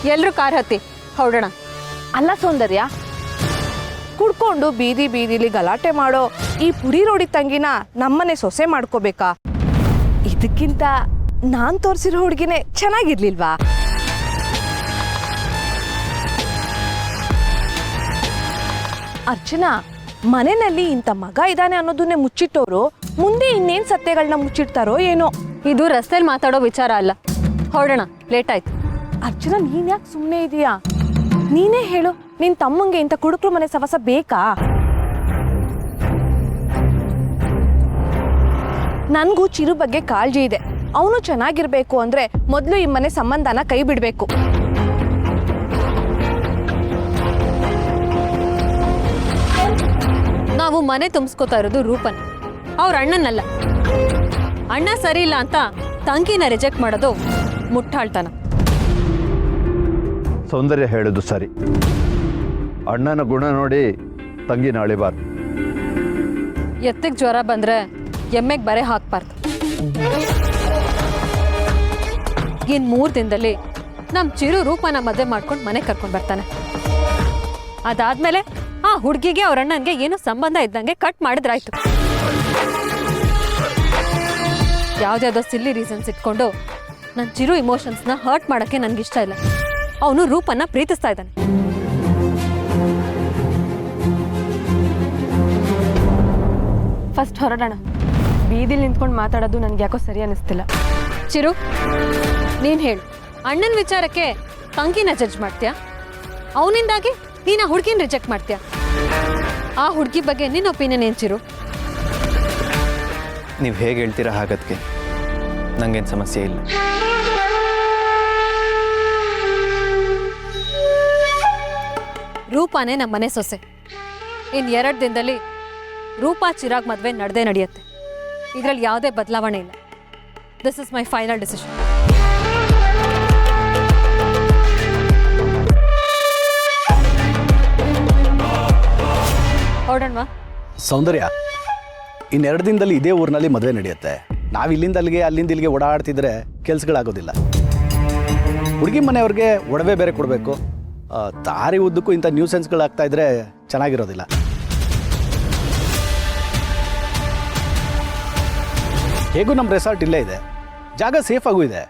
ಎಲ್ಲರೂ ಕಾರ್ ಹತ್ತಿ ಹೊರಡೋಣ. ಅಲ್ಲ ಸೌಂದರ್ಯ, ಕುಡ್ಕೊಂಡು ಬೀದಿ ಬೀದಿಲಿ ಗಲಾಟೆ ಮಾಡೋ ಈ ಪುಡಿ ರೋಡಿ ತಂಗಿನ ನಮ್ಮನೆ ಸೊಸೆ ಮಾಡ್ಕೋಬೇಕಾ? ಇದಕ್ಕಿಂತ ನಾನ್ ತೋರಿಸಿರೋ ಹುಡುಗಿನೇ ಚೆನ್ನಾಗಿರ್ಲಿಲ್ವಾ? ಅರ್ಚನಾ, ಮನೆಯಲ್ಲಿ ಇಂಥ ಮಗ ಇದ್ದಾನೆ ಅನ್ನೋದನ್ನೇ ಮುಚ್ಚಿಟ್ಟೋರು ಮುಂದೆ ಇನ್ನೇನ್ ಸತ್ಯಗಳನ್ನ ಮುಚ್ಚಿಡ್ತಾರೋ ಏನೋ. ಇದು ರಸ್ತೆಯಲ್ಲಿ ಮಾತಾಡೋ ವಿಚಾರ ಅಲ್ಲ, ಹೊರಡೋಣ, ಲೇಟ್ ಆಯ್ತು. ಅರ್ಚನಾ, ನೀನ್ ಯಾಕೆ ಸುಮ್ಮನೆ ಇದೀಯಾ? ನೀನೇ ಹೇಳು, ನಿನ್ ತಮ್ಮಂಗೆ ಇಂಥ ಕುಡುಕ್ರು ಮನೆ ಸವಸ ಬೇಕಾ? ನನ್ಗೂ ಚಿರು ಬಗ್ಗೆ ಕಾಳಜಿ ಇದೆ. ಅವನು ಚೆನ್ನಾಗಿರ್ಬೇಕು ಅಂದ್ರೆ ಮೊದಲು ಈ ಮನೆ ಸಂಬಂಧನ ಕೈ ಬಿಡ್ಬೇಕು. ನಾವು ಮನೆ ತುಂಬಿಸ್ಕೋತಾ ಇರೋದು ರೂಪನ್, ಅವ್ರ ಅಣ್ಣನಲ್ಲ. ಅಣ್ಣ ಸರಿ ಇಲ್ಲ ಅಂತ ತಂಗಿನ ರಿಜೆಕ್ಟ್ ಮಾಡೋದು ಮುಟ್ಟಾಳ್ತಾನ. ಸೌಂದರ್ಯ ಹೇಳೋದು ಸರಿ. ಅಣ್ಣನ ಗುಣ ನೋಡಿ ತಂಗಿನ ಅಳಿಬಾರ್ದು. ಎತ್ತಿಗೆ ಜ್ವರ ಬಂದ್ರೆ ಎಮ್ಮೆಗೆ ಬರೆ ಹಾಕ್ಬಾರ್ದು. ಇನ್ 3 ದಿನದಲ್ಲಿ ನಮ್ ಚಿರು ರೂಪನ ಮದುವೆ ಮಾಡ್ಕೊಂಡು ಮನೆ ಕರ್ಕೊಂಡು ಬರ್ತಾನೆ. ಅದಾದ್ಮೇಲೆ ಆ ಹುಡುಗಿಗೆ ಅವ್ರ ಅಣ್ಣನ್ಗೆ ಏನೋ ಸಂಬಂಧ ಇದ್ದಂಗೆ ಕಟ್ ಮಾಡಿದ್ರಾಯ್ತು. ಯಾವ್ದ್ಯಾವ್ದೋ ಸಿಲ್ಲಿ ರೀಸನ್ಸ್ ಇಟ್ಕೊಂಡು ನನ್ನ ಚಿರು ಇಮೋಷನ್ಸ್ನ ಹರ್ಟ್ ಮಾಡಕ್ಕೆ ನನ್ಗಿಷ್ಟ ಇಲ್ಲ. ಅವನು ರೂಪನ್ನ ಪ್ರೀತಿಸ್ತಾ ಇದ್ದಾನೆ. ಫಸ್ಟ್ ಹೊರಡೋಣ. ಬೀದಿಲಿ ನಿಂತ್ಕೊಂಡು ಮಾತಾಡೋದು ನನ್ಗೆ ಯಾಕೋ ಸರಿ ಅನಿಸ್ತಿಲ್ಲ. ಚಿರು, ನೀನ್ ಹೇಳು, ಅಣ್ಣನ ವಿಚಾರಕ್ಕೆ ತಂಗಿನ ಜಡ್ಜ್ ಮಾಡ್ತೀಯಾ? ಅವನಿಂದಾಗಿ ನೀನು ಆ ಹುಡುಗಿನ ರಿಜೆಕ್ಟ್ ಮಾಡ್ತೀಯಾ? ಆ ಹುಡುಗಿ ಬಗ್ಗೆ ನಿನ್ನ ಒಪಿನಿಯನ್ ಏನ್ ಚಿರು? ನೀವು ಹೇಗೆ ಹೇಳ್ತೀರಾ ಹಾಗದ್ಕೆ ನಂಗೇನು ಸಮಸ್ಯೆ ಇಲ್ಲ. ರೂಪಾನೇ ನಮ್ಮ ಮನೆ ಸೊಸೆ. ಇನ್ 2 ದಿನದಲ್ಲಿ ರೂಪಾ ಚಿರಾಗ್ ಮದುವೆ ನಡೆಯುತ್ತೆ. ಇದರಲ್ಲಿ ಯಾವುದೇ ಬದಲಾವಣೆ ಇಲ್ಲ. This is my final decision. ಹೊರಡೋಣವಾ? ಸೌಂದರ್ಯ, ಇನ್ನು2 ದಿನದಲ್ಲಿ ಇದೇ ಊರಿನಲ್ಲಿ ಮದುವೆ ನಡೆಯುತ್ತೆ. ನಾವು ಇಲ್ಲಿಂದ ಅಲ್ಲಿಗೆ ಓಡಾಡ್ತಿದ್ರೆ ಕೆಲಸಗಳಾಗೋದಿಲ್ಲ. ಹುಡುಗಿ ಮನೆಯವ್ರಿಗೆ ಒಡವೆ ಬೇರೆ ಕೊಡಬೇಕು. ದಾರಿ ಉದ್ದಕ್ಕೂ ಇಂಥ ನ್ಯೂಸೆನ್ಸ್ಗಳಾಗ್ತಾ ಇದ್ರೆ ಚೆನ್ನಾಗಿರೋದಿಲ್ಲ. ಹೇಗೂ ನಮ್ಮ ರೆಸಾರ್ಟ್ ಇಲ್ಲೇ ಇದೆ, ಜಾಗ ಸೇಫ್ ಆಗೂ ಇದೆ.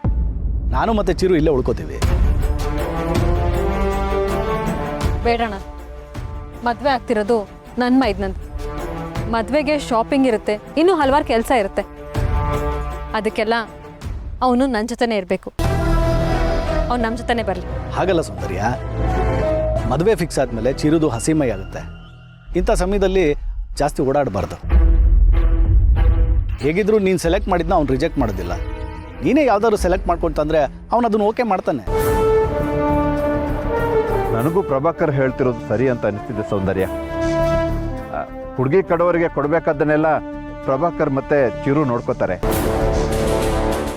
ನಾನು ಮತ್ತೆ ಚಿರು ಇಲ್ಲೇ ಉಳ್ಕೋತೀವಿ. ಬೇಡಣ್ಣ, ಮದುವೆ ಆಗ್ತಿರೋದು ನನ್ನ ಮೈದ್ನಂದು. ಮದುವೆಗೆ ಶಾಪಿಂಗ್ ಇರುತ್ತೆ, ಇನ್ನೂ ಹಲವಾರು ಕೆಲಸ ಇರುತ್ತೆ. ಅದಕ್ಕೆಲ್ಲ ಅವನು ನನ್ನ ಜೊತೆನೇ ಇರಬೇಕು. ಅವ್ನು ನಮ್ಮ ಜೊತೆನೇ ಬರಲಿ. ಹಾಗಲ್ಲ ಸೌಂದರ್ಯ, ಮದುವೆ ಫಿಕ್ಸ್ ಆದಮೇಲೆ ಚಿರುದು ಹಸಿಮೈ ಆಗುತ್ತೆ. ಇಂಥ ಸಮಯದಲ್ಲಿ ಜಾಸ್ತಿ ಓಡಾಡಬಾರ್ದು. ಹೇಗಿದ್ರು ನೀನು ಸೆಲೆಕ್ಟ್ ಮಾಡಿದ್ನ ಅವ್ನು ರಿಜೆಕ್ಟ್ ಮಾಡೋದಿಲ್ಲ. ನೀನೇ ಯಾವ್ದಾದ್ರು ಸೆಲೆಕ್ಟ್ ಮಾಡ್ಕೊಂತಂದ್ರೆ ಅವನು ಅದನ್ನು ಓಕೆ ಮಾಡ್ತಾನೆ. ನನಗೂ ಪ್ರಭಾಕರ್ ಹೇಳ್ತಿರೋದು ಸರಿ ಅಂತ ಅನಿಸ್ತಿದೆ ಸೌಂದರ್ಯ. ಹುಡುಗಿ ಕಡವರಿಗೆ ಕೊಡಬೇಕಾದ್ದನ್ನೆಲ್ಲ ಪ್ರಭಾಕರ್ ಮತ್ತೆ ಚಿರು ನೋಡ್ಕೋತಾರೆ.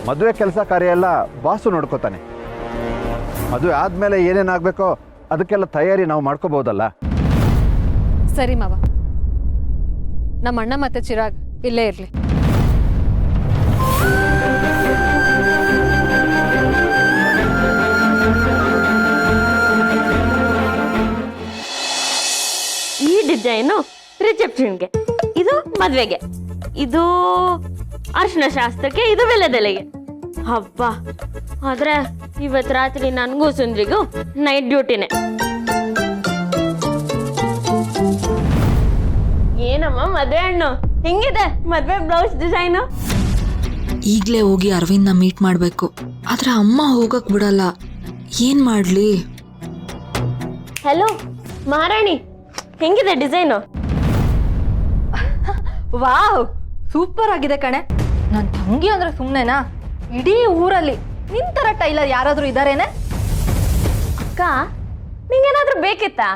ಮದುವೆ ಕೆಲಸ ಕಾರ್ಯ ಎಲ್ಲ ಬಾಸು ನೋಡ್ಕೋತಾನೆ. ಮದುವೆ ಆದಮೇಲೆ ಏನೇನಾಗಬೇಕೋ ಅದಕ್ಕೆಲ್ಲ ತಯಾರಿ ನಾವು ಮಾಡ್ಕೋಬಹುದಲ್ಲ. ಸರಿ ಮಾವ, ನಮ್ಮ ಅಣ್ಣ ಮತ್ತೆ ಚಿರಾಗ್ ಇಲ್ಲೇ ಇರಲಿ. ಈ ಡಿಸೈನು ರಿಸೆಪ್ಷನ್ಗೆ, ಇದು ಮದ್ವೆಗೆ, ಇದು ಅರ್ಶಿನ ಶಾಸ್ತ್ರಕ್ಕೆ, ಇದು ಬೆಲೆದೆಲೆಗೆ. ಹಬ್ಬ, ಆದ್ರೆ ಇವತ್ತು ರಾತ್ರಿ ನನಗೂ ಸುಂದ್ರಿಗೂ ನೈಟ್ ಡ್ಯೂಟಿನೇ. ಏನಮ್ಮ ಮದ್ವೆ ಹಣ್ಣು, ಹೆಂಗಿದೆ ಮದ್ವೆ ಬ್ಲೌಸ್ ಡಿಸೈನು? ಈಗಲೇ ಹೋಗಿ ಅರವಿಂದ್ನ ಮೀಟ್ ಮಾಡಬೇಕು. ಆದ್ರೆ ಅಮ್ಮ ಹೋಗಕ್ ಬಿಡಲ್ಲ. ಏನ್ ಮಾಡ್ಲಿ? ಹಲೋ ಮಹಾರಾಣಿ, ಹೆಂಗಿದೆ ಡಿಸೈನು? ವಾವ್, ಸೂಪರ್ ಆಗಿದೆ ಕಣೆ. ನನ್ನ ತಂಗಿ ಅಂದ್ರೆ ಸುಮ್ಮನೆನಾ? ಇಡೀ ಊರಲ್ಲಿ ನಿಂತರ ಟೈಲರ್ ಯಾರಾದ್ರೂ ಇದಾರೇನೆ? ಅಕ್ಕ, ನಿಂಗೇನಾದ್ರೂ ಬೇಕಿತ್ತಾ?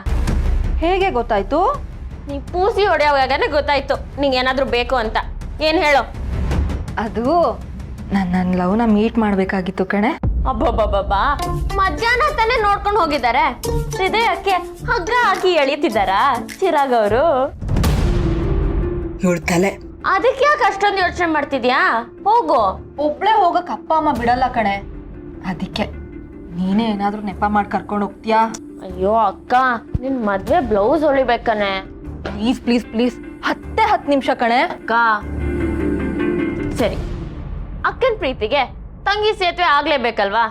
ಹೇಗೆ ಗೊತ್ತಾಯ್ತು? ನೀ ಪೂಸಿ ಹೊಡೆಯೋವಾಗನೇ ಗೊತ್ತಾಯ್ತು ನಿಂಗೇನಾದ್ರೂ ಬೇಕು ಅಂತ. ಏನ್ ಹೇಳೋ? ಅದು ನನ್ನ ಲವ್ನ ಮೀಟ್ ಮಾಡ್ಬೇಕಾಗಿತ್ತು ಕಣೆ. ಅಬ್ಬಬ್ಬಬ್ಬಾ, ಮಧ್ಯಾಹ್ನ ತಾನೇ ನೋಡ್ಕೊಂಡು ಹೋಗಿದ್ದಾರೆ. ಹೃದಯಕ್ಕೆ ಹಗ್ಗ ಹಾಕಿ ಎಳಿತಿದ್ದಾರಾ ಚಿರಾಗ್ ಅವರು? ಹೇಳ್ತಲೆ. ಅದಕ್ಕೆ ಯಾಕೆ ಅಷ್ಟೊಂದು ಯೋಚನೆ ಮಾಡ್ತಿದ್ಯಾ? ಹೋಗು. ಒಬ್ಳೆ ಹೋಗಕ್ ಅಪ್ಪ ಅಮ್ಮ ಬಿಡಲ್ಲ ಕಣೆ. ಅದಕ್ಕೆ ನೀನೇ ಏನಾದ್ರೂ ನೆಪ ಮಾಡಿ ಕರ್ಕೊಂಡು ಹೋಗ್ತೀಯಾ? ಅಯ್ಯೋ ಅಕ್ಕ ನಿನ್ ಮದ್ವೆ ಬ್ಲೌಸ್ ಹೊಲಿಬೇಕನೆ. ಪ್ಲೀಸ್ ಪ್ಲೀಸ್ ಪ್ಲೀಸ್, 10 ನಿಮಿಷ ಕಣೆ. ಅಕ್ಕ ಸರಿ, ಅಕ್ಕನ್ ಪ್ರೀತಿಗೆ ತಂಗಿ ಸೇತುವೆ ಆಗ್ಲೇಬೇಕಲ್ವಾ?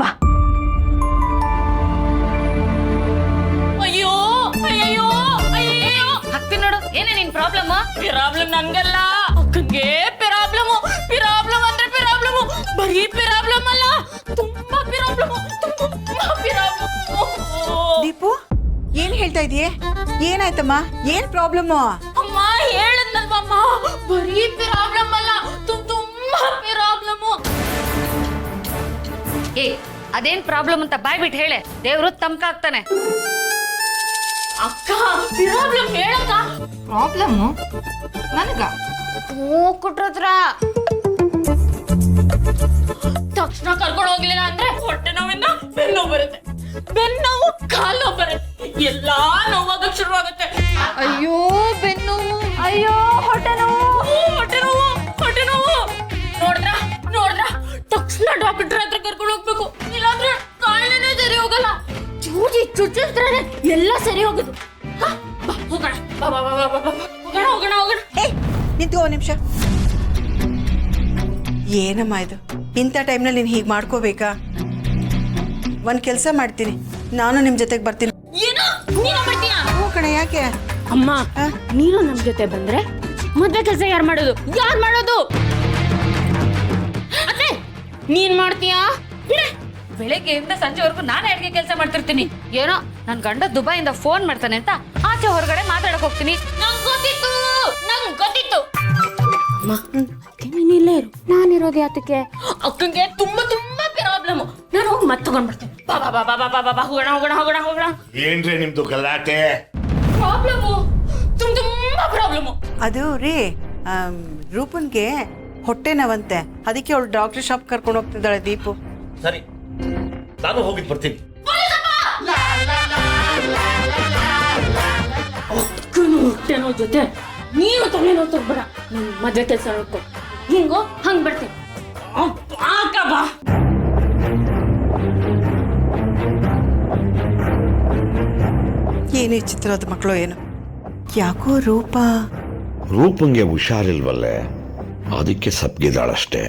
ಬಾ. ಅಯ್ಯೋ ಅಯ್ಯೋ ಅಯ್ಯೋ ಹತ್ತಿ ನೋಡು, ಏನೇ ನಿನ್ ಪ್ರಾಬ್ಲಮ್? ಪ್ರಾಬ್ಲಮ್ ನನ್ಗಲ್ಲ, ಅಕ್ಕಂಗೆ ಪ್ರಾಬ್ಲಮ್. ಪ್ರಾಬ್ಲಮ್ ಅಂದ್ರೆ ಪ್ರಾಬ್ಲಮ್, ಬರೀ ಪ್ರಾಬ್ಲಮ್ ಅಲ್ಲ, ತುಂಬಾ ಪ್ರಾಬ್ಲಮ್, ತುಂಬಾ ಪ್ರಾಬ್ಲಮ್. ದೀಪು, ಏನ್ ಹೇಳ್ತಾ ಇದೀಯ? ಏನಾಯ್ತಮ್ಮ? ಏನ್ ಪ್ರಾಬ್ಲಮ್? ಅಮ್ಮ ಹೇಳದ್ನಲ್ವಮ್ಮ, ಬರೀ ಪ್ರಾಬ್ಲಮ್ ಅಲ್ಲ, ತುಂಬಾ ಪ್ರಾಬ್ಲಮ್. ಏ ಅದೇನ್ ಪ್ರಾಬ್ಲಮ್ ಅಂತ ಬಾಯ್ಬಿಟ್ಟು ಹೇಳೆ, ದೇವ್ರು ತಮ್ಕಾಗ್ತಾನೆ. ಅಕ್ಕ ಪ್ರಾಬ್ಲಮ್ ಹೇಳಕ್ಕ. ಪ್ರಾಬ್ಲಮ್ ನನಗ? ಕೊಟ್ರತ್ರ ತಕ್ಷಣ ಕರ್ಕೊಂಡು ಹೋಗ್ಲಿಲ್ಲ ಅಂದ್ರೆ ಹೊಟ್ಟೆ ನೋವಿಂದ ಬೆನ್ನೋವು ಬರುತ್ತೆ, ಬೆನ್ನೋವು ಕಾಲು ನೋವು ಬರುತ್ತೆ, ಎಲ್ಲಾ ನೋವಾಗಕ್ ಶುರುವಾಗುತ್ತೆ. ಅಯ್ಯೋ ಬೆನ್ನೋವು, ಅಯ್ಯೋ ಹೊಟ್ಟೆ ನೋವು, ಹೊಟ್ಟೆ ನೋವು, ಹೊಟ್ಟೆ ನೋವು. ನೋಡಿದ್ರ ನೋಡಿದ್ರ ತಕ್ಷಣ ಡಾಕ್ಟರ್ ಹತ್ರ ಕರ್ಕೊಂಡು ಹೋಗ್ಬೇಕು, ಇಲ್ಲಾಂದ್ರೆ ಕಾಯಿಲೆನೇ ಸರಿ ಹೋಗಲ್ಲ. ಚೂಜಿ ಚುಚ್ಚಿದ್ರೆ ಎಲ್ಲ ಸರಿ ಹೋಗುದು. ಹೋಗೋಣ, ಬಾ ಬಾ ಬಾ ಬಾ ಬಾ, ಹೋಗೋಣ ಹೋಗೋಣ ಹೋಗೋಣ. ನಿಂತ್ಕೋ ಒಂದ್ ನಿಮಿಷ. ಏನಮ್ಮ ಇದು? ಇಂಥ ಟೈಮ್ನಲ್ಲಿ ನೀನು ಹೀಗೆ ಮಾಡ್ಕೋಬೇಕಾ? ಒಂದ್ ಕೆಲಸ ಮಾಡ್ತೀನಿ, ನಾನು ನಿಮ್ ಜೊತೆಗೆ ಬರ್ತೀನಿ. ಏನು ನೀನು ಮಾಡ್ತೀಯಾ? ಹ್ಞೂ ಕಣೆ, ಯಾಕೆ? ಅಮ್ಮ ನೀನು ನಮ್ ಜೊತೆ ಬಂದ್ರೆ ಮದ್ವೆ ಕೆಲಸ ಯಾರು ಮಾಡೋದು? ಯಾರು ಮಾಡೋದು? ಅದೇ ನೀನ್ ಮಾಡ್ತೀಯಾ? ಬೆಳಗ್ಗೆಯಿಂದ ಸಂಜೆವರೆಗೂ ನಾನೇ ಅಡ್ಗೆ ಕೆಲಸ ಮಾಡ್ತಿರ್ತೀನಿ. ಏನೋ ನನ್ ಗಂಡ ದುಬೈಯಿಂದ ಫೋನ್ ಮಾಡ್ತಾನೆ ಅಂತ ಆಚೆ ಹೊರಗಡೆ ಮಾತಾಡಕ್ ಹೋಗ್ತೀನಿ. ನಂಗ್ ಗೊತ್ತಿತ್ತು, ನಂಗ್ ಗೊತ್ತಿತ್ತು. ಅಮ್ಮ ನೀನಿಲ್ಲೇ ಇರು, ನಾನಿರೋದು ಯಾತಕ್ಕೆ? ಅಕ್ಕಂಗೆ ತುಂಬಾ ತುಂಬಾ ಪ್ರಾಬ್ಲಮ್. ನಾನು ಹೋಗಿ ಮತ್ತೆ ತಗೊಂಡ್ಬರ್ತೀನಿ. ಬಾ ಬಾ ಬಾ ಬಾ ಬಾ ಬಾ ಬಾ, ಹೋಗೋಣ ಹೋಗೋಣ ಹೋಗೋಣ ಹೋಗೋಣ. ಏನ್ರಿ ನಿಮ್ದು ಗಲಾಟೆ? ಪ್ರಾಬ್ಲಮು, ತುಂಬಾ ಪ್ರಾಬ್ಲಮು. ಅದು ರೀ, ರೂಪನ್ಗೆ ಹೊಟ್ಟೆ ನೋವಂತೆ, ಅದಕ್ಕೆ ಅವಳು ಡಾಕ್ಟರ್ ಶಾಪ್ ಕರ್ಕೊಂಡು ಹೋಗ್ತಿದ್ದಾಳೆ ದೀಪು. ಸರಿ, ನಾನು ಹೋಗಿದ್ ಬರ್ತೀನಿ. ಅಕ್ಕನ ಹೊಟ್ಟೆ ನೋವು ಜೊತೆ ನೀನು ತಲೆನೋವು ತಗೋಬೇಡ. ನನ್ ಮದ್ವೆ ಕೆಲಸ ನೋಡ್ಕೊ, ಹಿಂಗೋ ಹಂಗ್ ಬರ್ತೀನಿ. ಅಕ್ಕ ಬಾ. ಏನು ಚಿತ್ರದ ಮಕ್ಕಳು ಏನು? ಯಾಕೋ ರೂಪಂಗೆ ಹುಷಾರಿಲ್ವಲ್ಲೇ, ಅದಕ್ಕೆ ಸಪ್ಗಿದಾಳಷ್ಟೇ.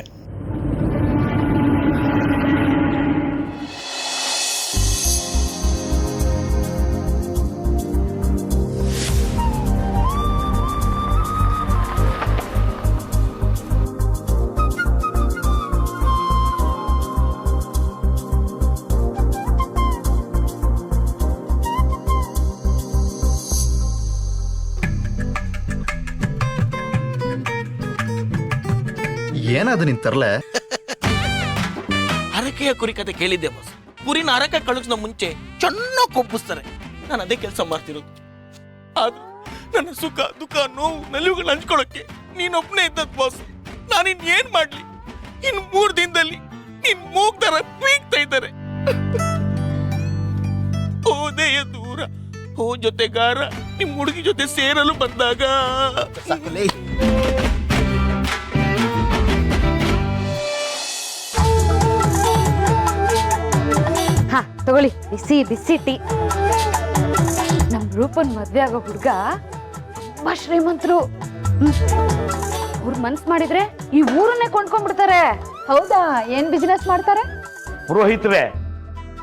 ಏನದು ನಿನ್ ತರ್ಲೆ? ಅರಕೆಯ ಕುರಿ ಕತೆ ಕೇಳಿದ್ದೆ ಬಾಸ್. ಕುರಿನ ಅರಕೆ ಕಳಿಸ್ನ ಮುಂಚೆ ಚೆನ್ನಾಗಿ ಕೊಬ್ಬಿಸ್ತಾರೆ. ನಾನು ಅದೇ ಕೆಲಸ ಮಾಡ್ತಿರೋದು. ಆದ್ರೆ ನನ್ನ ಸುಖ ದುಃಖ ನೋವು ನಲಿವುಗಳು ಹಂಚ್ಕೊಳಕ್ಕೆ ನೀನೊಬ್ನೇ ಇದ್ದದ್ ಬಾಸ್. ನಾನಿನ್ ಏನ್ ಮಾಡ್ಲಿ? ಇನ್ 3 ದಿನದಲ್ಲಿ ನಿನ್ ಮೂಗ್ದಾರ ಬೀಗ್ತಾ ಇದ್ದಾರೆ. ಹೋದೆಯ ದೂರ ಹೋ ಜೊತೆಗಾರ, ನಿಮ್ ಹುಡುಗಿ ಜೊತೆ ಸೇರಲು ಬಂದಾಗ ಹಾ ತಗೊಳ್ಳಿ, ಬಿಸಿ ಬಿಸಿ ಟೀ. ನಮ್ ರೂಪನ್ ಮದ್ವೆ ಆಗೋ ಹುಡ್ಗ ತುಂಬಾ ಶ್ರೀಮಂತರು. ಅವ್ರ ಮನ್ಸ್ ಮಾಡಿದ್ರೆ ಈ ಊರನ್ನೇ ಕೊಂಡ್ಕೊಂಡ್ಬಿಡ್ತಾರೆ. ಹೌದಾ? ಏನ್ ಬಿಸ್ನೆಸ್ ಮಾಡ್ತಾರೆ? ಪುರೋಹಿತರೇ,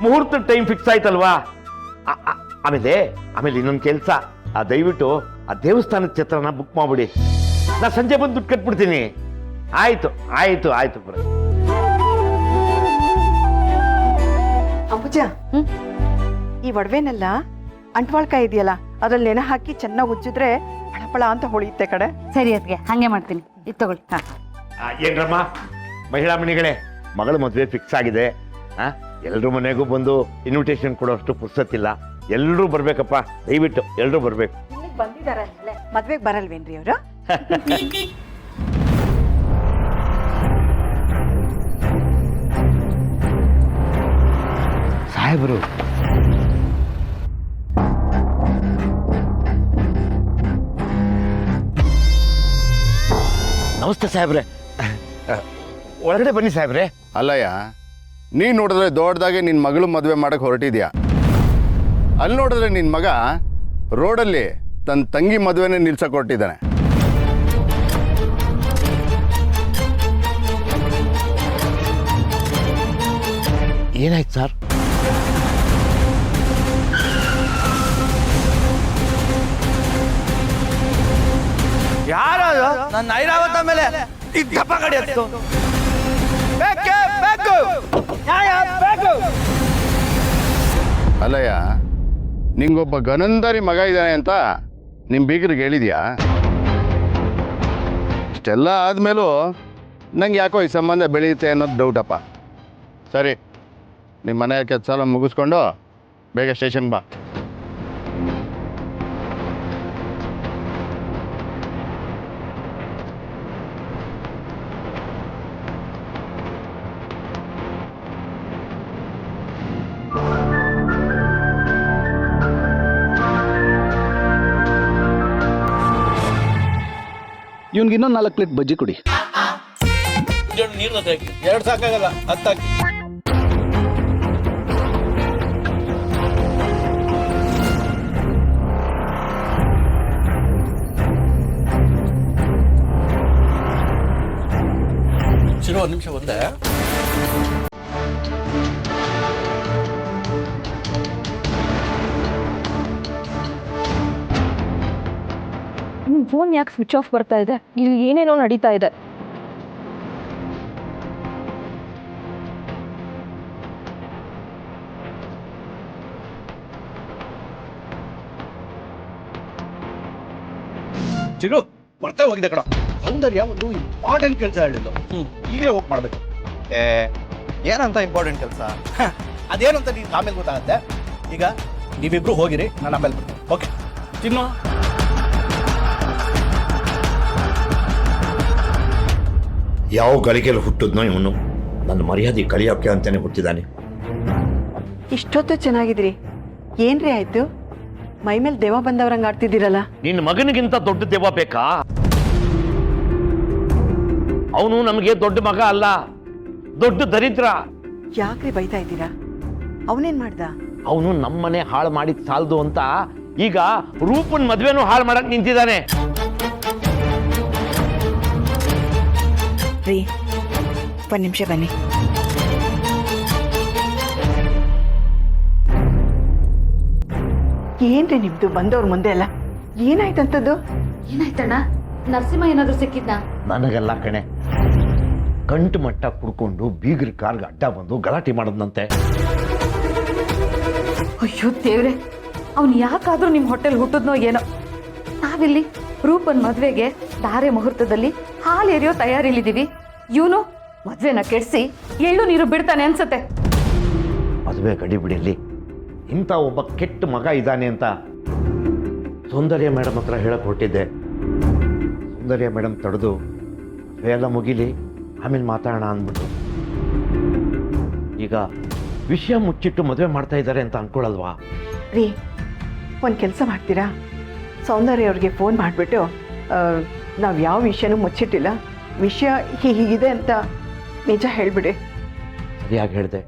ಮುಹೂರ್ತ ಟೈಮ್ ಫಿಕ್ಸ್ ಆಯ್ತಲ್ವಾ? ಆಮೇಲೆ ಇನ್ನೊಂದು ಕೆಲಸ, ದಯವಿಟ್ಟು ಆ ದೇವಸ್ಥಾನದ ಛತ್ರನ ಬುಕ್ ಮಾಡ್ಬಿಡಿ. ನಾ ಸಂಜೆ ಬಂದು ದುಡ್ಡು ಕಟ್ಬಿಡ್ತೀನಿ. ಆಯ್ತು ಆಯ್ತು ಆಯ್ತು. ಅಂಬುಜ, ಈ ಒಡವೆನೆಲ್ಲ ಅಂಟ್ವಾಳ್ಕಾಯಿ ಇದೆಯಲ್ಲ, ಅದ್ರಲ್ಲಿ ನೆನೆ ಹಾಕಿ ಚೆನ್ನಾಗಿ ಉಜ್ಜಿದ್ರೆ ಫಳಫಳ ಅಂತ ಹೊಳೆಯುತ್ತೆ ಕಡೆ. ಸರಿ ಅದ್ಗೆ ಹಂಗೆ ಮಾಡ್ತೀನಿ. ಇದು ತಗೊಳ್ಳಿ. ಏನ್ರಮ್ಮ ಮಹಿಳಾ ಮಣಿಗಳೇ, ಮಗಳ ಮದುವೆ ಫಿಕ್ಸ್ ಆಗಿದೆ. ಎಲ್ರ ಮನೆಗೂ ಬಂದು ಇನ್ವಿಟೇಷನ್ ಕೊಡೋಷ್ಟು ಪುರ್ಸತ್ತಿಲ್ಲ. ಎಲ್ಲರೂ ಬರ್ಬೇಕಪ್ಪ, ದಯವಿಟ್ಟು ಎಲ್ಲರೂ ಬರ್ಬೇಕು. ಬಂದಿದ್ದಾರೆ, ಮದ್ವೆಗೆ ಬರಲ್ವೇನ್ರಿ ಅವರು? ಸಾಹೇಬರು, ನಮಸ್ತೆ ಸಾಹೇಬ್ರೆ. ಒಳಗಡೆ ಬನ್ನಿ ಸಾಹೇಬ್ರೆ. ಅಲ್ಲಯ್ಯ, ನೀನು ನೋಡಿದ್ರೆ ದೊಡ್ಡದಾಗೆ ನಿನ್ನ ಮಗಳು ಮದುವೆ ಮಾಡೋಕ್ಕೆ ಹೊರಟಿದ್ಯಾ. ಅಲ್ಲಿ ನೋಡಿದ್ರೆ ನಿನ್ನ ಮಗ ರೋಡಲ್ಲಿ ತನ್ನ ತಂಗಿ ಮದುವೆನೇ ನಿಲ್ಸಕ್ಕೆ ಹೊರಟಿದ್ದಾನೆ. ಏನಾಯ್ತು ಸರ್? ಯಾರು ನನ್ನ ಐರಾವತ ಮೇಲೆ ಈ ದಪ್ಪ ಗಡಿ ಹತ್ತು ಬೇಕೇ ಬೇಕು, ನ್ಯಾಯ ಬೇಕು. ಅಲ್ಲಯ್ಯ, ನಿಂಗೊಬ್ಬ ಗನಂದರಿ ಮಗ ಇದ್ದಾನೆ ಅಂತ ನಿಮ್ಮ ಬೀಗರಿಗೆ ಹೇಳಿದ್ಯಾ? ಇಷ್ಟೆಲ್ಲ ಆದಮೇಲೂ ನಂಗೆ ಯಾಕೋ ಈ ಸಂಬಂಧ ಬೆಳೆಯುತ್ತೆ ಅನ್ನೋದು ಡೌಟಪ್ಪ. ಸರಿ, ನಿಮ್ಮ ಮನೆಯ ಕೆಲಸ ಎಲ್ಲ ಮುಗಿಸ್ಕೊಂಡು ಬೇಗ ಸ್ಟೇಷನ್ ಬಾ. ಇವ್ನಿಗೆ ಇನ್ನೊಂದು 4 ಪ್ಲೇಟ್ ಬಜ್ಜಿ ಕೊಡಿ. ನೀರು ಹಾಕಿ 2 ಸಾಕಾಗಲ್ಲ, 10 ಹಾಕಿ. ಚಿರು, 1 ನಿಮಿಷ ಬಂದೆ. ನಿಮ್ಮ ಫೋನ್ ಯಾಕೆ ಸ್ವಿಚ್ ಆಫ್ ಬರ್ತಾ ಇದೆ? ಇಲ್ಲಿ ಏನೇನೋ ನಡೀತಾ ಇದೆ. ಚಿರು, ಬರ್ತಾ ಹೋಗಿದೆ ಕಣ. ಸೌಂದರ್ಯ ಒಂದು ಇಂಪಾರ್ಟೆಂಟ್ ಕೆಲಸ ಹೇಳಿದ್ದು, ಈಗಲೇ ಹೋಗಿ ಮಾಡ್ಬೇಕು. ಏನಂತ ಇಂಪಾರ್ಟೆಂಟ್ ಕೆಲಸ? ಅದೇನಂತ ನೀನು ಆಮೇಲೆ ಗೊತ್ತಾಗತ್ತೆ. ಈಗ ನೀವಿಬ್ರು ಹೋಗಿರಿ, ನಾನು ಆಮೇಲೆ ಬರ್ತೀನಿ. ಓಕೆ ಚಿನ್ನು? ಯಾವ ಗಳಿಗೆಯಲ್ಲಿ ಹುಟ್ಟಿದ್ನೋ ಇವನು, ನನ್ನ ಮರ್ಯಾದೆ ಕಳಿಯೋಕೆ ಅಂತಾನೆ ಹುಟ್ಟಿದ್ದಾನೆ. ಇಷ್ಟೊತ್ತು ಚೆನ್ನಾಗಿದ್ರಿ, ಏನ್ರಿ ಆಯ್ತು? ಮೈ ಮೇಲೆ ದೇವ ಬಂದವ್ರಂಗೆ ಆಡ್ತಿದ್ದೀರಲ್ಲ. ನಿನ್ನ ಮಗನಿಗಿಂತ ದೊಡ್ಡ ದೆವ್ವ ಬೇಕಾ? ಅವನು ನಮಗೆ ದೊಡ್ಡ ಮಗ ಅಲ್ಲ, ದೊಡ್ಡ ದರಿದ್ರ. ಯಾಕ್ರಿ ಬೈತಾ ಇದ್ದೀರಾ? ಅವನೇನ್ ಮಾಡ್ದ? ಅವನು ನಮ್ಮನೆ ಹಾಳು ಮಾಡಿದ್ ಸಾಲದು ಅಂತ ಈಗ ರೂಪನ್ ಮದ್ವೆನೂ ಹಾಳು ಮಾಡಕ್ ನಿಂತಿದ್ದಾನೆ. ರೀ, 1 ನಿಮಿಷ ಬನ್ನಿ. ಏನ್ರಿ ನಿಮ್ದು ಬಂದವ್ರ ಮುಂದೆ ಎಲ್ಲ ಏನಾಯ್ತಂತದ್ದು? ಏನಾಯ್ತಣ್ಣ? ನರಸಿಂಹ ಏನಾದ್ರು ಸಿಕ್ಕಿದ್ನಾ? ನನಗೆಲ್ಲ ಕಣೆ, ಗಂಟು ಮಟ್ಟ ಕುಡ್ಕೊಂಡು ಬೀಗ್ರ ಕಾರ್ಗೆ ಅಡ್ಡ ಬಂದು ಗಲಾಟೆ ಮಾಡದ್ನಂತೆ. ಅಯ್ಯೋ ದೇವ್ರೆ, ಅವ್ನು ಯಾಕಾದ್ರೂ ನಿಮ್ಮ ಹೋಟೆಲ್ ಹುಟ್ಟಿದ್ನೋ ಏನೋ. ನಾವಿಲ್ಲಿ ರೂಪನ್ ಮದ್ವೆಗೆ ಧಾರೆ ಮುಹೂರ್ತದಲ್ಲಿ ಹಾಲು ಎರಿಯೋ ತಯಾರಿಲಿದ್ದೀವಿ. ಇವನು ಮದ್ವೆನ ಕೆಡಿಸಿ ಎಳ್ಳು ನೀರು ಬಿಡ್ತಾನೆ ಅನ್ಸತ್ತೆ. ಮದುವೆ ಗಡಿ ಬಿಡಿಲಿ, ಇಂಥ ಒಬ್ಬ ಕೆಟ್ಟ ಮಗ ಇದ್ದಾನೆ ಅಂತ ಸೌಂದರ್ಯ ಮೇಡಮ್ ಹತ್ರ ಹೇಳಕ್ ಹೊರಟಿದ್ದೆ. ಸೌಂದರ್ಯ ಮೇಡಮ್ ತಡೆದು ಎಲ್ಲ ಮುಗಿಲಿ, ಆಮೇಲೆ ಮಾತಾಡೋಣ ಅಂದ್ಬಿಟ್ಟು. ಈಗ ವಿಷಯ ಮುಚ್ಚಿಟ್ಟು ಮದುವೆ ಮಾಡ್ತಾ ಇದ್ದಾರೆ ಅಂತ ಅನ್ಕೊಳ್ಳಲ್ವಾ? ರೀ, ಒಂದು ಕೆಲಸ ಮಾಡ್ತೀರಾ? ಸೌಂದರ್ಯ ಅವ್ರಿಗೆ ಫೋನ್ ಮಾಡಿಬಿಟ್ಟು ನಾವು ಯಾವ ವಿಷಯನೂ ಮುಚ್ಚಿಟ್ಟಿಲ್ಲ, ವಿಷಯ ಹೀಗಿದೆ ಅಂತ ನಿಜ ಹೇಳಿಬಿಡಿ. ಸರಿಯಾಗಿ ಹೇಳಿದೆ,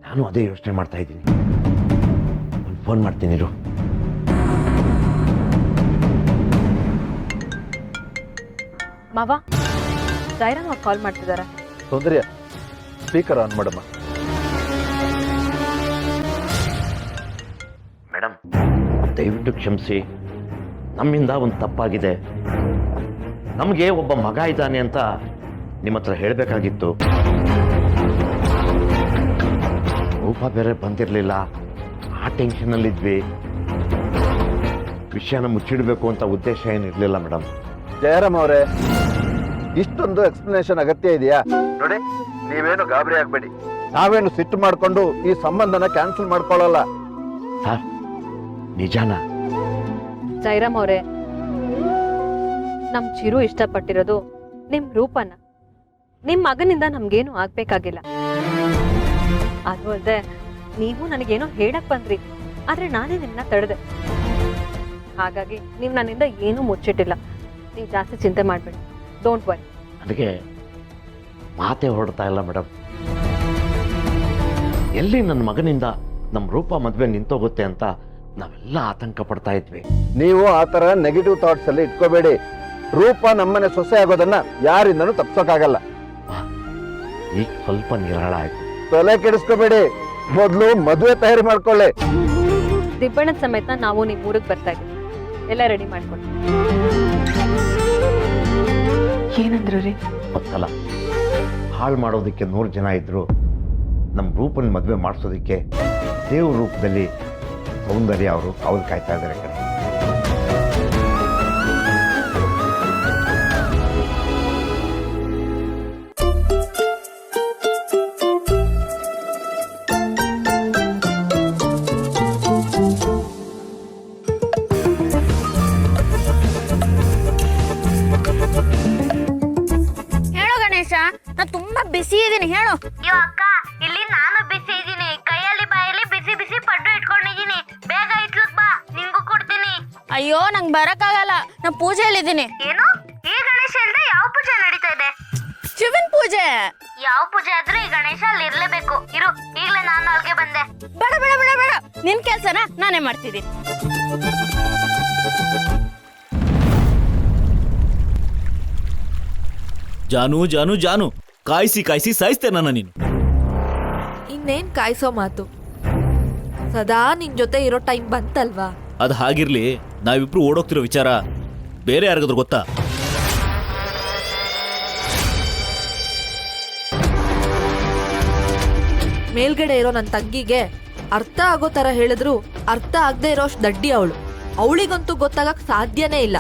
ನಾನು ಅದೇ ಯೋಚನೆ ಮಾಡ್ತಾ ಇದ್ದೀನಿ. ಒಂದು ಫೋನ್ ಮಾಡ್ತೀನಿ ಇರು. ಮಾವ, ಜೈರಾಮ್ ಅವ್ರು ಕಾಲ್ ಮಾಡ್ತಿದ್ದಾರೆ. ಸೌಂದರ್ಯ, ಸ್ಪೀಕರ್ ಆನ್ ಮಾಡಮ್ಮ. ಮೇಡಮ್, ದಯವಿಟ್ಟು ಕ್ಷಮಿಸಿ, ನಮ್ಮಿಂದ ಒಂದು ತಪ್ಪಾಗಿದೆ. ನಮಗೆ ಒಬ್ಬ ಮಗ ಇದ್ದಾನೆ ಅಂತ ನಿಮ್ಮ ಹತ್ರ ಹೇಳಬೇಕಾಗಿತ್ತು. ರೂಪ ಬೇರೆ ಬಂದಿರಲಿಲ್ಲ, ಆ ಟೆನ್ಷನಲ್ಲಿದ್ವಿ. ವಿಷಯನ ಮುಚ್ಚಿಡಬೇಕು ಅಂತ ಉದ್ದೇಶ ಏನಿರಲಿಲ್ಲ ಮೇಡಮ್. ಜಯರಾಮ್ ಅವರೇ, ಇಷ್ಟೊಂದು ಎಕ್ಸ್ಪ್ಲನೇಷನ್ ಅಗತ್ಯ ಇದೆಯಾ? ನೋಡಿ, ನೀವೇನು ಗಾಬರಿ ಆಗ್ಬೇಡಿ. ನಾವೇನು ಸಿಟ್ಟು ಮಾಡ್ಕೊಂಡು ಈ ಸಂಬಂಧನ ಕ್ಯಾನ್ಸಲ್ ಮಾಡ್ಕೊಳ್ಳಲ್ಲ. ಸರ್, ನಿಜಾನ? ಜೈರಾಮ್ ಅವರೇ, ನಮ್ ಚಿರು ಇಷ್ಟಪಟ್ಟಿರೋದು ನಿಮ್ ರೂಪನ. ನಿಮ್ ಮಗನಿಂದ ನಮ್ಗೇನು ಆಗ್ಬೇಕಾಗಿಲ್ಲ. ಅದು ಅಲ್ಲದೆ ನೀವು ನನಗೇನೋ ಹೇಳಕ್ ಬಂದ್ರಿ, ಆದ್ರೆ ನಾನೇ ನಿಮ್ಮನ್ನ ತಡೆದೆ. ಹಾಗಾಗಿ ನೀವು ನನ್ನಿಂದ ಏನೂ ಮುಚ್ಚಿಟ್ಟಿಲ್ಲ. ನೀವು ಜಾಸ್ತಿ ಚಿಂತೆ ಮಾಡ್ಬೇಡಿ. Don't worry. ನನಗೆ ಮಾತೇ ಹೊರಡ್ತಾ ಇಲ್ಲ ಮೇಡಮ್. ಎಲ್ಲಿ ನನ್ನ ಮಗನಿಂದ ನಮ್ಮ ರೂಪ ಮದುವೆ ನಿಂತೋಗುತ್ತೆ ಅಂತ ನಾವೆಲ್ಲ ಆತಂಕ ಪಡ್ತಾ ಇದ್ವಿ. ನೀವು ಆ ಥರ ನೆಗೆಟಿವ್ ಥಾಟ್ಸ್ ಅಲ್ಲಿ ಇಟ್ಕೋಬೇಡಿ. ರೂಪ ನಮ್ಮನೆ ಸೊಸೆ ಆಗೋದನ್ನ ಯಾರಿಂದನೂ ತಪ್ಸೋಕ್ಕಾಗಲ್ಲ. ಈಗ ಸ್ವಲ್ಪ ನಿರಾಳ ಆಯ್ತು. ತಲೆ ಕೆಡಿಸ್ಕೋಬೇಡಿ, ಮೊದಲು ಮದುವೆ ತಯಾರಿ ಮಾಡ್ಕೊಳ್ಳಿ. ದಿಬ್ಬಣ್ಣದ ಸಮೇತ ನಾವು ನಿಮ್ಮ ಊರಿಗೆ ಬರ್ತಾ ಇದ್ದೀವಿ, ಎಲ್ಲ ರೆಡಿ ಮಾಡ್ಕೊಂಡು. ಏನಂದ್ರು ರೀ? ಗೊತ್ತಲ್ಲ, ಹಾಳು ಮಾಡೋದಕ್ಕೆ 100 ಜನ ಇದ್ರು, ನಮ್ಮ ರೂಪನ ಮದುವೆ ಮಾಡಿಸೋದಕ್ಕೆ ದೇವ್ರ ರೂಪದಲ್ಲಿ ಸೌಂದರ್ಯ ಅವರು ಕಾವಲು ಕಾಯ್ತಾ ಇದ್ದಾರೆ ಕಡೆ. ಹೇಳು ಗಣೇಶ, ನಾ ತುಂಬಾ ಬಿಸಿ ಇದೀನಿ, ಹೇಳು. ಅಯ್ಯೋ ಅಕ್ಕ, ಇಲ್ಲಿ ನಾನು ಬಿಸಿ ಇದೀನಿ. ಕೈಯಲ್ಲಿ ಬಾಯಲ್ಲಿ ಬಿಸಿ ಬಿಸಿ ಪಡ್ಡು ಇಟ್ಕೊಂಡಿದೀನಿ. ಬೇಗ ಇಟ್ಲಕ್ ಬಾ, ನಿಂಗೂ ಕೊಡ್ತೀನಿ. ಅಯ್ಯೋ, ನಂಗೆ ಬರಕ್ಕಾಗಲ್ಲ, ನಾ ಪೂಜೆಯಲ್ಲಿದ್ದೀನಿ. ಏನು? ಈ ಗಣೇಶ ಇಲ್ದೆ ಯಾವ ಪೂಜೆ ನಡೀತಾ ಇದೆ? ಶಿವನ್ ಪೂಜೆ. ಯಾವ ಪೂಜೆ ಆದ್ರೂ ಈ ಗಣೇಶ ಅಲ್ಲಿ ಇರ್ಲೇಬೇಕು. ಇರು, ಈಗ್ಲೇ ನಾನು ಅಲ್ಲಿಗೆ ಬಂದೆ. ಬೇಡ ಬೇಡ ಬೇಡ ಬೇಡ, ನಿನ್ ಕೆಲ್ಸನ ನಾನೇ ಮಾಡ್ತಿದ್ದೀನಿ. ಜಾನು ಜಾನು ಜಾನು, ಕಾಯಿಸಿ ಕಾಯಿಸಿ ಸಾಯಿಸ್ತೇ ನನ್ನ ನೀನು. ಇನ್ನೇನ್ ಕಾಯಿಸೋ ಮಾತು, ಸದಾ ನಿನ್ ಜೊತೆ ಇರೋ ಟೈಮ್ ಬಂತಲ್ವಾ? ಅದು ಹಾಗಿರ್ಲಿ, ನಾವಿಬ್ರು ಓಡೋಗ್ತಿರೋ ವಿಚಾರ ಬೇರೆ ಯಾರಿಗಾದ್ರೂ ಗೊತ್ತಾ? ಮೇಲ್ಗಡೆ ಇರೋ ನನ್ನ ತಂಗಿಗೆ ಅರ್ಥ ಆಗೋ ತರ ಹೇಳಿದ್ರು ಅರ್ಥ ಆಗದೆ ಇರೋಷ್ಟು ದಡ್ಡಿ ಅವಳು. ಅವಳಿಗಂತೂ ಗೊತ್ತಾಗಕ್ ಸಾಧ್ಯನೇ ಇಲ್ಲ.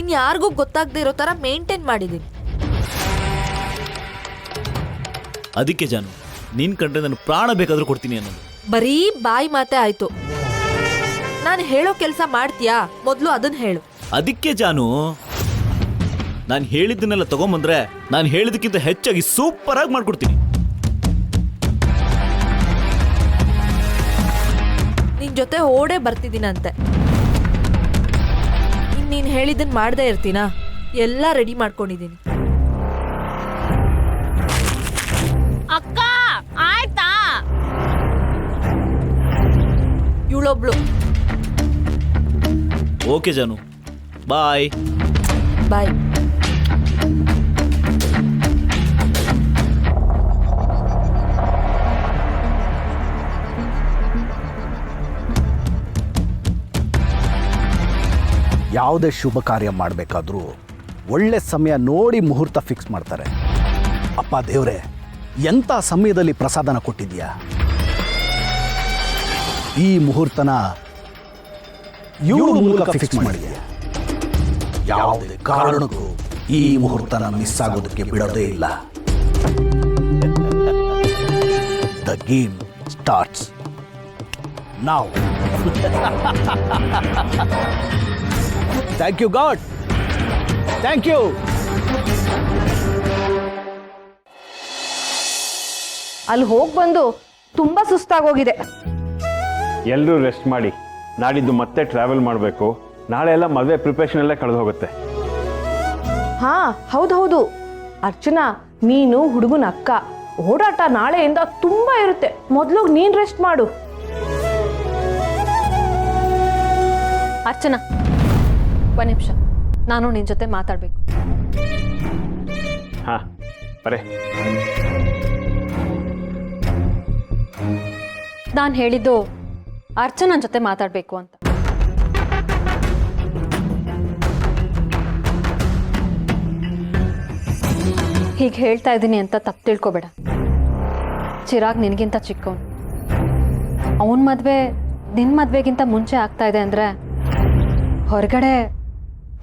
ಇನ್ಯಾರಿಗೂ ಗೊತ್ತಾಗದೆ ಇರೋ ತರ ಮೇಂಟೈನ್ ಮಾಡಿದೀನಿ. ಅದಕ್ಕೆ ಜಾನು, ನಿನ್ ಕಂಡ್ರೆ ನಾನು ಪ್ರಾಣ ಬೇಕಾದ್ರೂ ಕೊಡ್ತೀನಿ ಅನ್ನೋದು. ಬರೀ ಬಾಯಿ ಮಾತೆ ಆಯ್ತು. ನಾನು ಹೇಳೋ ಕೆಲಸ ಮಾಡ್ತೀಯಾ? ಮೊದಲು ಅದನ್ನ ಹೇಳು. ಅದಕ್ಕೆ ಜಾನು, ನಾನು ಹೇಳಿದ್ದನ್ನೆಲ್ಲ ತಗೊಂಬಂದ್ರೆ ನಾನು ಹೇಳಿದಕ್ಕಿಂತ ಹೆಚ್ಚಾಗಿ ಸೂಪರ್ ಆಗಿ ಮಾಡ್ಕೊಡ್ತೀನಿ. ನಿನ್ ಜೊತೆ ಓಡೇ ಬರ್ತಿದ್ದೀನಂತೆ. ನೀನ್ ಹೇಳಿದ್ದನ್ ಮಾಡ್ದೇ ಇರ್ತೀನಾ? ಎಲ್ಲ ರೆಡಿ ಮಾಡ್ಕೊಂಡಿದ್ದೀನಿ. ಅಕ್ಕ, ಆಯ್ತಾ? ಇವಳೊಬ್ಳು. ಓಕೆ ಜಾನು, ಬಾಯ್ ಬಾಯ್. ಯಾವುದೇ ಶುಭ ಕಾರ್ಯ ಮಾಡಬೇಕಾದ್ರೂ ಒಳ್ಳೆ ಸಮಯ ನೋಡಿ ಮುಹೂರ್ತ ಫಿಕ್ಸ್ ಮಾಡ್ತಾರೆ. ಅಪ್ಪ ದೇವ್ರೆ, ಎಂಥ ಸಮಯದಲ್ಲಿ ಪ್ರಸಾದನ ಕೊಟ್ಟಿದ್ಯಾ. ಈ ಮುಹೂರ್ತನ ಇವಳ ಮೂಲಕ ಫಿಕ್ಸ್ ಮಾಡಿದ್ಯಾ. ಯಾವುದೇ ಕಾರಣಕ್ಕೂ ಈ ಮುಹೂರ್ತನ ಮಿಸ್ ಆಗೋದಕ್ಕೆ ಬಿಡೋದೇ ಇಲ್ಲ. The game starts now. Thank you god, thank you. ಅಲ್ಲಿ ಹೋಗಿ ಬಂದು ತುಂಬಾ ಸುಸ್ತಾಗೋಗಿದೆ. ಎಲ್ಲರೂ ರೆಸ್ಟ್ ಮಾಡಿ, ನಾಡಿದ್ದು ಮತ್ತೆ ಟ್ರಾವೆಲ್ ಮಾಡಬೇಕು. ನಾಳೆ ಎಲ್ಲ ಮದುವೆ ಪ್ರಿಪ್ರೇಷನ್ ಎಲ್ಲ ಕಳೆದು ಹೋಗುತ್ತೆ. ಹಾ ಹೌದು. ಅರ್ಚನಾ, ನೀನು ಹುಡುಗನ ಅಕ್ಕ, ಓಡಾಟ ನಾಳೆಯಿಂದ ತುಂಬಾ ಇರುತ್ತೆ. ಮೊದಲು ನೀನ್ ರೆಸ್ಟ್ ಮಾಡು. ಅರ್ಚನಾ, ಒಂದು ನಿಮಿಷ, ನಾನು ನಿನ್ನ ಜೊತೆ ಮಾತಾಡಬೇಕು. ಹಾ ಬರೇ. ನಾನು ಹೇಳಿದ್ದು ಅರ್ಚನಾ ಜೊತೆ ಮಾತಾಡಬೇಕು ಅಂತ. ಹೀಗೆ ಹೇಳ್ತಾ ಇದ್ದೀನಿ ಅಂತ ತಪ್ಪು ತಿಳ್ಕೊಬೇಡ. ಚಿರಾಗ್ ನಿನಗಿಂತ ಚಿಕ್ಕವನು. ಅವನ ಮದುವೆ ನಿನ್ನ ಮದುವೆಗಿಂತ ಮುಂಚೆ ಆಗ್ತಾ ಇದೆ ಅಂದರೆ ಹೊರಗಡೆ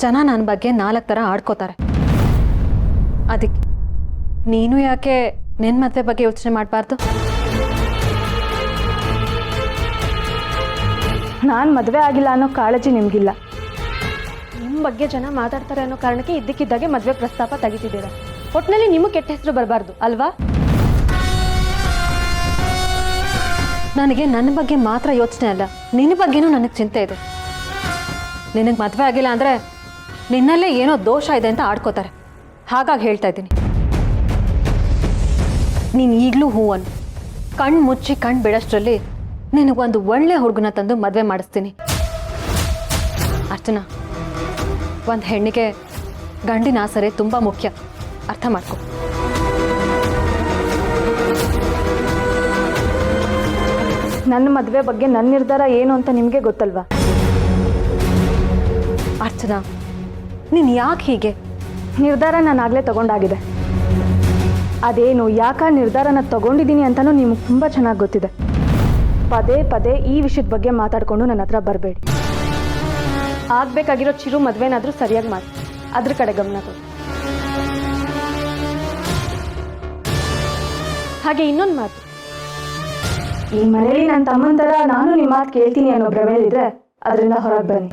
ಜನ ನನ್ನ ಬಗ್ಗೆ 4 ಥರ ಆಡ್ಕೋತಾರೆ. ಅದಕ್ಕೆ ನೀನು ಯಾಕೆ ನಿನ್ನ ಮದುವೆ ಬಗ್ಗೆ ಯೋಚನೆ ಮಾಡಬಾರ್ದು? ನಾನು ಮದುವೆ ಆಗಿಲ್ಲ ಅನ್ನೋ ಕಾಳಜಿ ನಿಮಗಿಲ್ಲ. ನಿಮ್ಮ ಬಗ್ಗೆ ಜನ ಮಾತಾಡ್ತಾರೆ ಅನ್ನೋ ಕಾರಣಕ್ಕೆ ಇದ್ದಕ್ಕಿದ್ದಾಗೆ ಮದುವೆ ಪ್ರಸ್ತಾಪ ತೆಗಿತಿದ್ದೀರಾ. ಒಟ್ಟಿನಲ್ಲಿ ನಿಮಗೆ ಕೆಟ್ಟ ಹೆಸರು ಬರಬಾರ್ದು ಅಲ್ವಾ? ನನಗೆ ನನ್ನ ಬಗ್ಗೆ ಮಾತ್ರ ಯೋಚನೆ ಅಲ್ಲ, ನಿನ್ನ ಬಗ್ಗೆನೂ ನನಗೆ ಚಿಂತೆ ಇದೆ. ನಿನಗೆ ಮದುವೆ ಆಗಿಲ್ಲ ಅಂದರೆ ನಿನ್ನಲ್ಲೇ ಏನೋ ದೋಷ ಇದೆ ಅಂತ ಆಡ್ಕೋತಾರೆ. ಹಾಗಾಗಿ ಹೇಳ್ತಾ ಇದ್ದೀನಿ. ನೀನು ಈಗಲೂ ಹೂವನ್ನು ಕಣ್ಣು ಮುಚ್ಚಿ ಕಣ್ಣು ಬಿಡೋಷ್ಟರಲ್ಲಿ ನಿನಗೊಂದು ಒಳ್ಳೆ ಹುಡುಗನ ತಂದು ಮದುವೆ ಮಾಡಿಸ್ತೀನಿ. ಅರ್ಚನಾ, ಒಂದು ಹೆಣ್ಣಿಗೆ ಗಂಡಿನ ಆಸರೆ ತುಂಬ ಮುಖ್ಯ, ಅರ್ಥ ಮಾಡ್ಕೊ. ನನ್ನ ಮದುವೆ ಬಗ್ಗೆ ನನ್ನ ನಿರ್ಧಾರ ಏನು ಅಂತ ನಿಮಗೆ ಗೊತ್ತಲ್ವಾ? ಅರ್ಚನಾ, ನೀನು ಯಾಕೆ ಹೀಗೆ? ನಿರ್ಧಾರ ನಾನು ಆಗಲೇ ತಗೊಂಡಾಗಿದೆ. ಅದೇನು ಯಾಕೆ ನಿರ್ಧಾರನ ತಗೊಂಡಿದ್ದೀನಿ ಅಂತಲೂ ನಿಮಗೆ ತುಂಬ ಚೆನ್ನಾಗಿ ಗೊತ್ತಿದೆ. ಪದೇ ಪದೇ ಈ ವಿಷಯದ ಬಗ್ಗೆ ಮಾತಾಡಿಕೊಂಡು ನನ್ನ ಹತ್ರ ಬರಬೇಡಿ. ಆಗಬೇಕಾಗಿರೋ ಚಿರು ಮದುವೆನಾದರೂ ಸರಿಯಾಗಿ ಮಾಡಿ, ಅದ್ರ ಕಡೆ ಗಮನ ಕೊಡಿ. ಹಾಗೆ ಇನ್ನೊಂದು ಮಾತು, ಈ ಮನೇಲಿ ನನ್ನ ತಮ್ಮನ ಥರ ನಾನು ನಿಮ್ಮ ಮಾತು ಕೇಳ್ತೀನಿ ಅನ್ನೋ ಭ್ರಮೆಯಲ್ಲಿದ್ದರೆ ಅದರಿಂದ ಹೊರಗೆ ಬನ್ನಿ.